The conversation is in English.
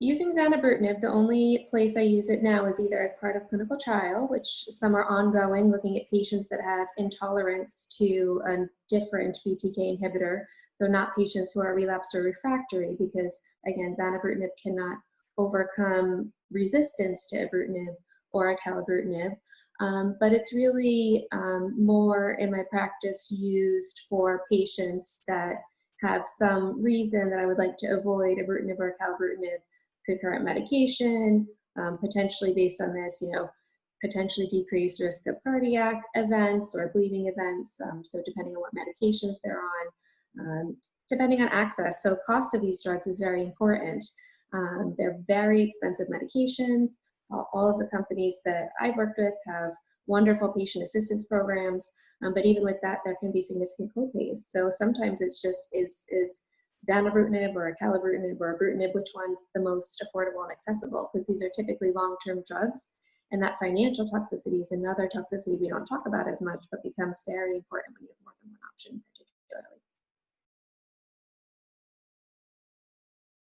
Using Zanubrutinib, the only place I use it now is either as part of clinical trial, which some are ongoing, looking at patients that have intolerance to a different BTK inhibitor, though not patients who are relapsed or refractory, because again, Zanubrutinib cannot overcome resistance to ibrutinib or acalabrutinib. But it's really more in my practice used for patients that have some reason that I would like to avoid ibrutinib or acalabrutinib concurrent medication, potentially based on this, potentially decreased risk of cardiac events or bleeding events. So depending on what medications they're on, depending on access. So cost of these drugs is very important. They're very expensive medications. All of the companies that I've worked with have wonderful patient assistance programs, but even with that, there can be significant copays. So sometimes it's just, is Zanubrutinib or acalabrutinib or ibrutinib, which one's the most affordable and accessible? Because these are typically long-term drugs, and that financial toxicity is another toxicity we don't talk about as much, but becomes very important when you have more than one option.